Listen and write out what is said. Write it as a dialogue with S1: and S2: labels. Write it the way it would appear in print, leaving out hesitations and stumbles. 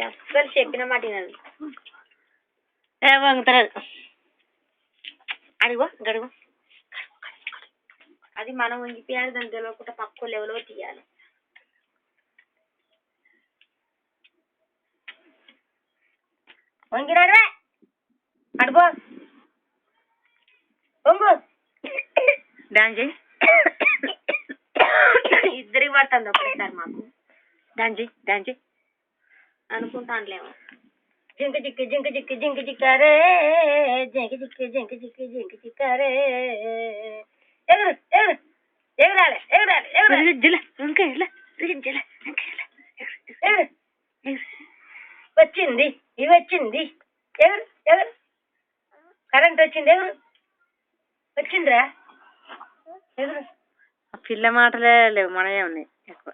S1: అస్సలు చెప్పిన మాట
S2: ఏ వంగుతలేదు అడిగో గడుగు
S1: అది మనం వంగిపోయాలి దాని తెలియకుండా పక్క లెవెల్లో తీయాలి వంగిరాడే అడుగో వంగు
S2: డాన్స్ చేయి
S1: ఇద్దరికి పడుతుంది ఒకసారి మాకు
S2: డాన్స్ చేయి
S1: అనుకుంటానులేమో జింక జిక్కి జింక జిక్కి జింక జిక్కారే జింక జిక్కి జింక జిక్కి జింక జిక్కారే ఎగురు ఎగురు ఎగురాలి ఎగురాలి ఎగురాలి వచ్చింది ఇవి వచ్చింది ఎగురు ఎగురు కరెంట్ వచ్చింది ఎగురు వచ్చిందిరా ఎగురు
S2: పిల్ల మాటలే లేవు మనమే ఉన్నాయి ఎక్కువ